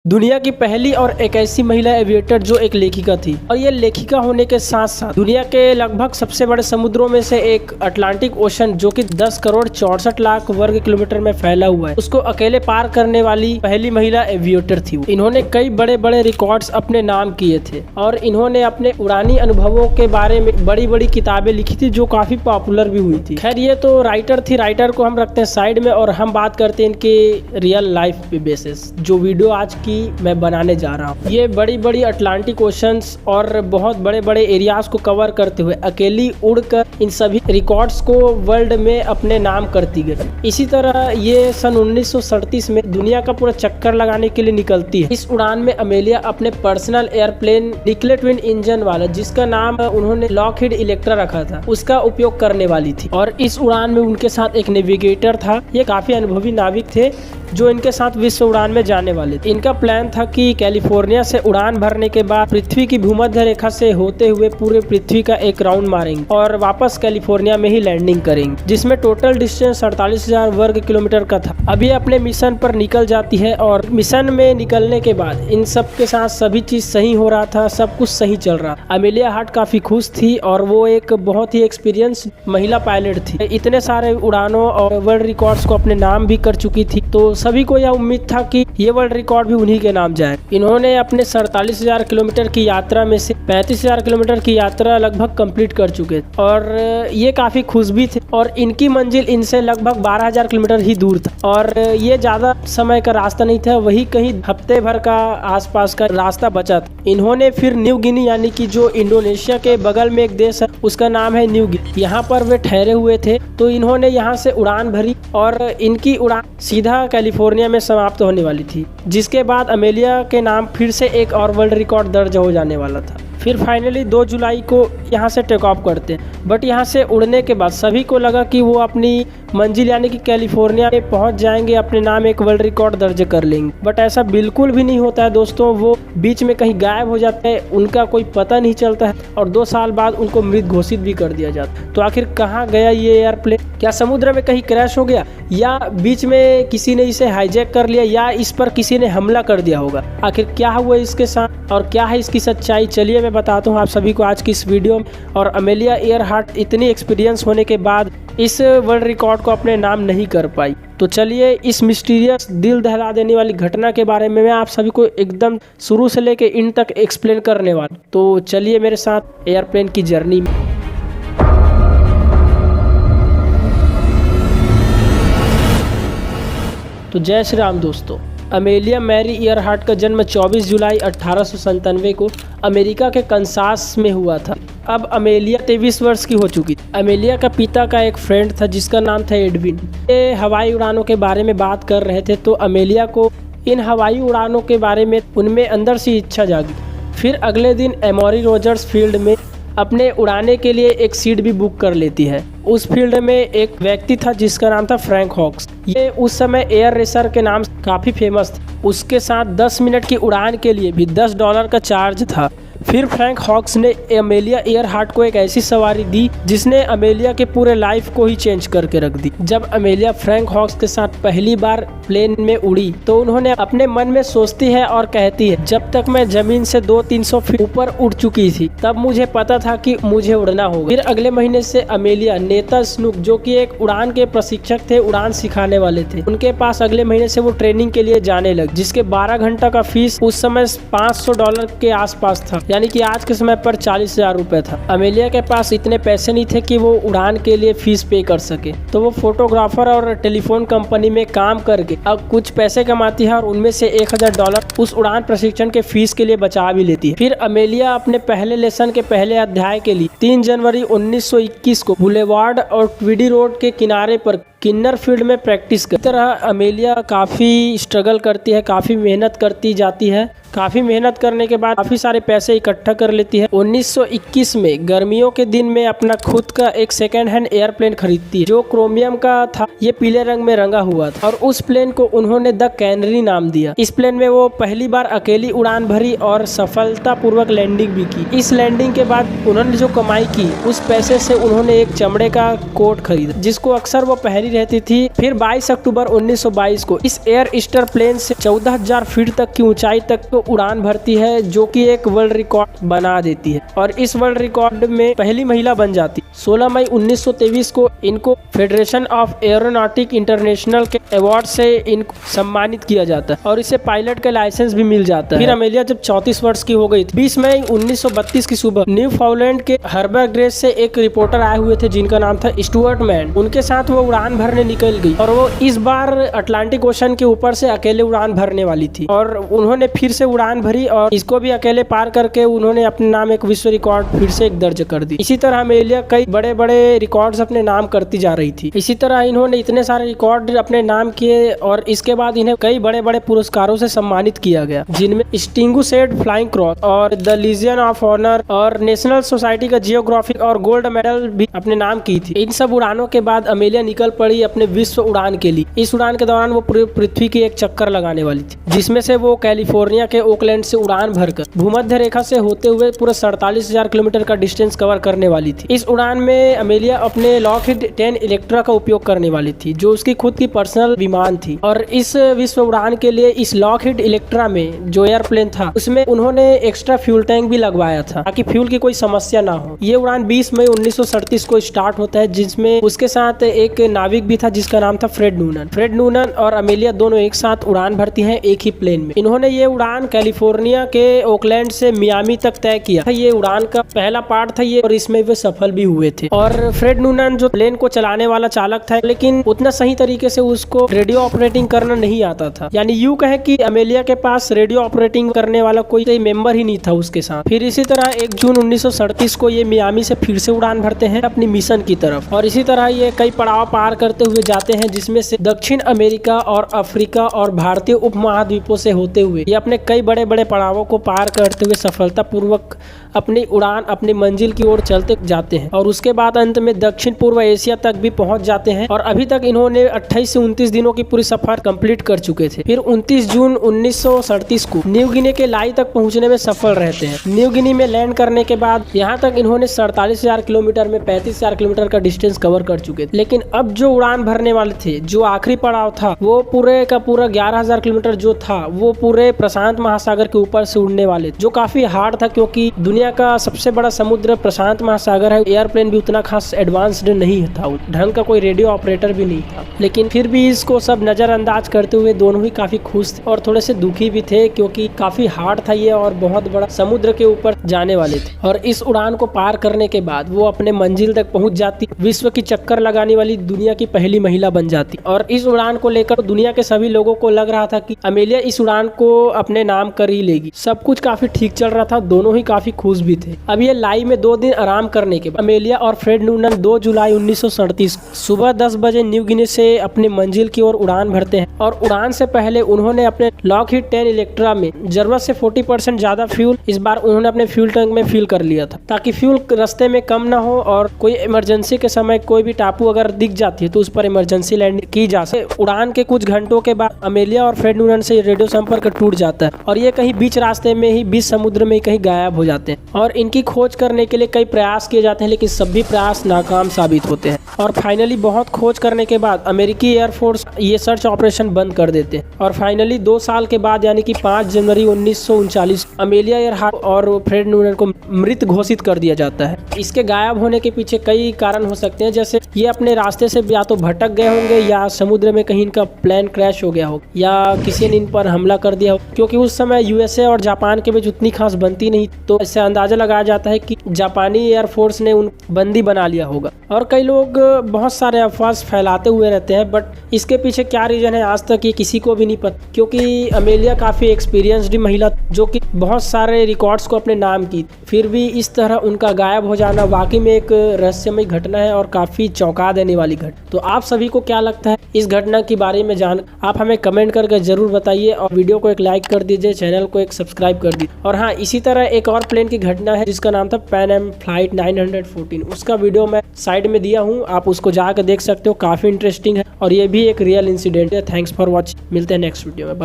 दुनिया की पहली और एक ऐसी महिला एविएटर जो एक लेखिका थी, और ये लेखिका होने के साथ साथ दुनिया के लगभग सबसे बड़े समुद्रों में से एक अटलांटिक ओशन जो कि 10 करोड़ 64 लाख वर्ग किलोमीटर में फैला हुआ है, उसको अकेले पार करने वाली पहली महिला एविएटर थी। इन्होंने कई बड़े बड़े रिकॉर्ड्स अपने नाम किए थे और इन्होंने अपने उड़ानी अनुभवों के बारे में बड़ी बड़ी किताबें लिखी थी जो काफी पॉपुलर भी हुई थी। खैर ये तो राइटर थी, राइटर को हम रखते हैं साइड में और हम बात करते हैं इनके रियल लाइफ पे बेसिस जो वीडियो आज की मैं बनाने जा रहा हूँ। ये बड़ी बड़ी अटलांटिक ओशंस और बहुत बड़े बड़े एरियाज को कवर करते हुए अकेली उड़कर इन सभी रिकॉर्ड्स को वर्ल्ड में अपने नाम करती गई। इसी तरह ये सन 1937 में दुनिया का पूरा चक्कर लगाने के लिए निकलती है। इस उड़ान में अमेलिया अपने पर्सनल एयरप्लेन निकले ट्विन इंजन वाला, जिसका नाम उन्होंने लॉकहीड इलेक्ट्रा रखा था, उसका उपयोग करने वाली थी। और इस उड़ान में उनके साथ एक नेविगेटर था। ये काफी अनुभवी नाविक थे जो इनके साथ विश्व उड़ान में जाने वाले थे। इनका प्लान था कि कैलिफोर्निया से उड़ान भरने के बाद पृथ्वी की भूमध्य रेखा से होते हुए पूरे पृथ्वी का एक राउंड मारेंगे और वापस कैलिफोर्निया में ही लैंडिंग करेंगे, जिसमें टोटल डिस्टेंस 48,000 वर्ग किलोमीटर का था। अभी अपने मिशन पर निकल जाती है और मिशन में निकलने के बाद इन सब के साथ सभी चीज सही हो रहा था, सब कुछ सही चल रहा। अमेलिया हार्ट काफी खुश थी और वो एक बहुत ही एक्सपीरियंस महिला पायलट थी। इतने सारे उड़ानों और वर्ल्ड रिकॉर्ड्स को अपने नाम भी कर चुकी थी, तो सभी को यह उम्मीद था कि ये वर्ल्ड रिकॉर्ड भी उन्हीं के नाम जाए। इन्होंने अपने 47,000 किलोमीटर की यात्रा में से 35,000 किलोमीटर की यात्रा लगभग कंप्लीट कर चुके और ये काफी खुश भी थे। और इनकी मंजिल इनसे लगभग 12,000 किलोमीटर ही दूर था और ये ज्यादा समय का रास्ता नहीं था, वही कहीं हफ्ते भर का आसपास का रास्ता बचा था। इन्होंने फिर न्यू गिनी यानी कि जो इंडोनेशिया के बगल में एक देश है उसका नाम है न्यू गिनी, यहाँ पर वे ठहरे हुए थे। तो इन्होंने यहाँ से उड़ान भरी और इनकी उड़ान सीधा कैलिफोर्निया में समाप्त होने वाली थी, जिसके बाद अमेलिया के नाम फिर से एक और वर्ल्ड रिकॉर्ड दर्ज हो जाने वाला था। फिर फाइनली 2 जुलाई को यहाँ से टेक ऑफ करते हैं। बट यहाँ से उड़ने के बाद सभी को लगा कि वो अपनी मंजिल यानी कि कैलिफोर्निया में पहुँच जाएंगे, अपने नाम एक वर्ल्ड रिकॉर्ड दर्ज कर लेंगे। बट ऐसा बिल्कुल भी नहीं होता है दोस्तों। वो बीच में कहीं गायब हो जाते हैं, उनका कोई पता नहीं चलता है और 2 साल बाद उनको मृत घोषित भी कर दिया जाता है। तो आखिर कहाँ गया ये एयरप्लेन? क्या समुद्र में कहीं क्रैश हो गया या बीच में किसी ने इसे हाईजैक कर लिया या इस पर किसी ने हमला कर दिया होगा? आखिर क्या हुआ इसके साथ और क्या है इसकी सच्चाई? चलिए मैं बताता हूँ आप सभी को आज की इस वीडियो में। और अमेलिया ईयरहार्ट इतनी एक्सपीरियंस होने के बाद इस वर्ल्ड रिकॉर्ड को अपने नाम नहीं कर पाई। तो चलिए इस मिस्टीरियस दिल दहला देने वाली घटना के बारे में मैं आप सभी को एकदम शुरू से लेके इन तक एक्सप्लेन करने वाला। तो चलिए मेरे साथ एयरप्लेन की जर्नी में। तो जय श्री राम दोस्तों। अमेलिया मैरी ईयरहार्ट का जन्म 24 जुलाई 1897 को अमेरिका के कंसास में हुआ था। अब अमेलिया 23 वर्ष की हो चुकी थी। अमेलिया का पिता का एक फ्रेंड था जिसका नाम था एडविन। ये हवाई उड़ानों के बारे में बात कर रहे थे, तो अमेलिया को इन हवाई उड़ानों के बारे में उनमें अंदर से इच्छा जागी। फिर अगले दिन एमोरी रोजर्स फील्ड में अपने उड़ाने के लिए एक सीट भी बुक कर लेती है। उस फील्ड में एक व्यक्ति था जिसका नाम था फ्रैंक हॉक्स। ये उस समय एयर रेसर के नाम से काफ़ी फेमस था। उसके साथ 10 मिनट की उड़ान के लिए भी $10 का चार्ज था। फिर फ्रैंक हॉक्स ने अमेलिया ईयरहार्ट को एक ऐसी सवारी दी जिसने अमेलिया के पूरे लाइफ को ही चेंज करके रख दी। जब अमेलिया फ्रैंक हॉक्स के साथ पहली बार प्लेन में उड़ी तो उन्होंने अपने मन में सोचती है और कहती है, जब तक मैं जमीन से 200-300 फीट ऊपर उड़ चुकी थी तब मुझे पता था कि मुझे उड़ना होगा। फिर अगले महीने से अमेलिया नेता स्नूक, जो कि एक उड़ान के प्रशिक्षक थे, उड़ान सिखाने वाले थे, उनके पास अगले महीने से वो ट्रेनिंग के लिए जाने लगे, जिसके 12 घंटा का फीस उस समय $500 के आसपास था, यानी कि आज के समय पर 40,000 रुपए था। अमेलिया के पास इतने पैसे नहीं थे कि वो उड़ान के लिए फीस पे कर सके, तो वो फोटोग्राफर और टेलीफोन कंपनी में काम करके अब कुछ पैसे कमाती है और उनमें से $1,000 उस उड़ान प्रशिक्षण के फीस के लिए बचा भी लेती है। फिर अमेलिया अपने पहले लेसन के पहले अध्याय के लिए 3 जनवरी 1921 को बुलेवार्ड और ट्विडी रोड के किनारे पर किन्नर फील्ड में प्रैक्टिस कर। इस तरह अमेलिया काफ़ी स्ट्रगल करती है, काफ़ी मेहनत करती जाती है, काफी मेहनत करने के बाद काफी सारे पैसे इकट्ठा कर लेती है। 1921 में गर्मियों के दिन में अपना खुद का एक सेकेंड हैंड एयरप्लेन खरीदती है जो क्रोमियम का था। ये पीले रंग में रंगा हुआ था और उस प्लेन को उन्होंने द कैनरी नाम दिया। इस प्लेन में वो पहली बार अकेली उड़ान भरी और सफलतापूर्वक लैंडिंग भी की। इस लैंडिंग के बाद उन्होंने जो कमाई की उस पैसे से उन्होंने एक चमड़े का कोट खरीदा जिसको अक्सर वो पहनी रहती थी। फिर 22 अक्टूबर 1922 को इस एयर ईस्टर प्लेन से 14,000 फीट तक की ऊंचाई तक तो उड़ान भरती है जो कि एक वर्ल्ड रिकॉर्ड बना देती है और इस वर्ल्ड रिकॉर्ड में पहली महिला बन जाती। 16 मई 1923 को इनको फेडरेशन ऑफ एरोनॉटिक इंटरनेशनल के अवार्ड से इनको सम्मानित किया जाता है और इसे पायलट का लाइसेंस भी मिल जाता है। फिर अमेलिया जब 34 वर्ष की हो गई थी 20 मई 1932 की सुबह न्यू फाउलैंड के हार्बर ग्रेस से एक रिपोर्टर आए हुए थे जिनका नाम था स्टुअर्ट मैन। उनके साथ वो उड़ान भरने निकल गई और वो इस बार अटलांटिक ओशन के ऊपर से अकेले उड़ान भरने वाली थी और उन्होंने फिर से उड़ान भरी और इसको भी अकेले पार करके उन्होंने अपने नाम एक विश्व रिकॉर्ड फिर से एक दर्ज कर दी। इसी तरह अमेलिया कई बड़े बड़े रिकॉर्ड्स अपने नाम करती जा रही थी। इसी तरह इन्होंने इतने सारे रिकॉर्ड अपने नाम किए और इसके बाद इन्हें कई बड़े बड़े पुरस्कारों से सम्मानित किया गया जिनमें स्टिंगुशेड फ्लाइंग क्रॉस और द लीजियन ऑफ ऑनर और नेशनल सोसाइटी का जियोग्राफिक और गोल्ड मेडल भी अपने नाम की थी। इन सब उड़ानों के बाद अमेलिया निकल पड़ी अपने विश्व उड़ान के लिए। इस उड़ान के दौरान वो पूरी पृथ्वी की एक चक्कर लगाने वाली थी जिसमें से वो कैलिफोर्निया के ओकलैंड से उड़ान भरकर भूमध्य रेखा से होते हुए पूरा 47,000 किलोमीटर का डिस्टेंस कवर करने वाली थी। इस उड़ान में अमेलिया अपने लॉकहीड 10 इलेक्ट्रा का उपयोग करने वाली थी जो उसकी खुद की पर्सनल विमान थी और इस विश्व उड़ान के लिए इस लॉकहीड इलेक्ट्रा में जो एयरप्लेन था उसमें उन्होंने एक्स्ट्रा फ्यूल टैंक भी लगवाया था ताकि फ्यूल की कोई समस्या ना हो। ये उड़ान 20 मई 1937 को स्टार्ट होता है जिसमें उसके साथ एक नाविक भी था जिसका नाम था फ्रेड नूनन। फ्रेड नूनन और अमेलिया दोनों एक साथ उड़ान भरती हैं एक ही प्लेन में। इन्होंने ये उड़ान कैलिफोर्निया के ओकलैंड से मियामी तक तय किया था। ये उड़ान का पहला पार्ट था ये और इसमें वे सफल भी हुए थे। और फ्रेड नूनन जो प्लेन को चलाने वाला चालक था लेकिन उतना सही तरीके से उसको रेडियो ऑपरेटिंग करना नहीं आता था। यानी यूं कहे कि अमेलिया के पास रेडियो ऑपरेटिंग करने वाला कोई मेंबर ही नहीं था उसके साथ। फिर इसी तरह 1 जून 1937 को ये मियामी से फिर से उड़ान भरते हैं अपनी मिशन की तरफ और इसी तरह ये कई पड़ाव पार करते हुए जाते हैं जिसमें से दक्षिण अमेरिका और अफ्रीका और भारतीय उपमहाद्वीपों से होते हुए ये अपने कई बड़े बड़े पड़ावों को पार करते हुए सफलतापूर्वक अपनी उड़ान अपनी मंजिल की ओर चलते जाते हैं और उसके बाद अंत में दक्षिण पूर्व एशिया तक भी पहुंच जाते हैं और अभी तक इन्होंने 28 से 29 दिनों की पूरी सफर कंप्लीट कर चुके थे। फिर 29 जून 1937 को न्यू गिनी के लाई तक पहुंचने में सफल रहते हैं। न्यू गिनी में लैंड करने के बाद यहाँ तक इन्होंने 47,000 किलोमीटर में 35,000 किलोमीटर का डिस्टेंस कवर कर चुके थे। लेकिन अब जो उड़ान भरने वाले थे जो आखिरी पड़ाव था वो पूरे का पूरा 11,000 किलोमीटर जो था वो पूरे प्रशांत महासागर के ऊपर से उड़ने वाले जो काफी हार्ड था क्योंकि दुनिया का सबसे बड़ा समुद्र प्रशांत महासागर है। एयरप्लेन भी उतना खास एडवांस्ड नहीं था, ढंग का कोई रेडियो ऑपरेटर भी नहीं था। लेकिन फिर भी इसको सब नजरअंदाज करते हुए दोनों ही काफी खुश थे और थोड़े से दुखी भी थे क्योंकि काफी हार्ड था ये और बहुत बड़ा समुद्र के ऊपर जाने वाले थे। और इस उड़ान को पार करने के बाद वो अपने मंजिल तक पहुंच जाती, विश्व की चक्कर लगाने वाली दुनिया की पहली महिला बन जाती। और इस उड़ान को लेकर दुनिया के सभी लोगों को लग रहा था कि अमेलिया इस उड़ान को अपने नाम कर ही लेगी। सब कुछ काफी ठीक चल रहा था, दोनों ही काफी खुश भी थे। अब ये लाई में 2 दिन आराम करने के बाद अमेलिया और फ्रेड नूनन 2 जुलाई 1937 सुबह 10 बजे न्यू गिनी से अपनी मंजिल की ओर उड़ान भरते हैं और उड़ान से पहले उन्होंने अपने लॉकहीड 10 इलेक्ट्रा में जरूरत से 40% ज्यादा फ्यूल इस बार उन्होंने अपने फ्यूल टैंक में फिल कर लिया था ताकि फ्यूल रास्ते में कम ना हो और कोई इमरजेंसी के समय कोई भी टापू अगर दिख जाती है तो उस पर इमरजेंसी लैंडिंग की जा सके। उड़ान के कुछ घंटों के बाद अमेलिया और फ्रेड नूनन से रेडियो संपर्क टूट जाता है और ये कहीं बीच रास्ते में ही बीच समुद्र में कहीं गायब हो जाते हैं और इनकी खोज करने के लिए कई प्रयास किए जाते हैं लेकिन सभी प्रयास नाकाम साबित होते हैं। और फाइनली बहुत खोज करने के बाद अमेरिकी एयरफोर्स ये सर्च ऑपरेशन बंद कर देते हैं और फाइनली 2 साल के बाद यानी कि 5 जनवरी 1939 अमेलिया एयरहार्ट और फ्रेड नूनन को मृत घोषित कर दिया जाता है। इसके गायब होने के पीछे कई कारण हो सकते हैं, जैसे ये अपने रास्ते से या तो भटक गए होंगे या समुद्र में कहीं इनका प्लेन क्रैश हो गया हो या किसी ने इन पर हमला कर दिया हो, क्योंकि उस समय यूएसए और जापान के बीच उतनी खास बनती नहीं तो ऐसा अंदाजा लगाया जाता है कि जापानी एयरफोर्स ने उन बंदी बना लिया होगा। और कई लोग बहुत सारे अफवाह फैलाते हुए रहते हैं, बट इसके पीछे क्या रीजन है आज तक ये किसी को भी नहीं पता, क्योंकि अमेलिया काफ़ी एक्सपीरियंस्ड महिला जो कि बहुत सारे रिकॉर्ड्स को अपने नाम की, फिर भी इस तरह उनका गायब हो जाना वाकई में एक रहस्यमय घटना है और काफ़ी चौंका देने वाली घटना। तो आप सभी को क्या लगता है इस घटना के बारे में जान आप हमें कमेंट करके ज़रूर बताइए और वीडियो को एक लाइक कर दीजिए, चैनल को एक सब्सक्राइब कर दीजिए। और हाँ, इसी तरह एक और प्लेन की घटना है जिसका नाम था पैन एम फ्लाइट 914, उसका वीडियो मैं साइड में दिया हूँ, आप उसको जाकर देख सकते हो, काफ़ी इंटरेस्टिंग है और ये भी एक रियल इंसिडेंट है। थैंक्स फॉर वॉचिंग, मिलते हैं नेक्स्ट वीडियो में। बाय।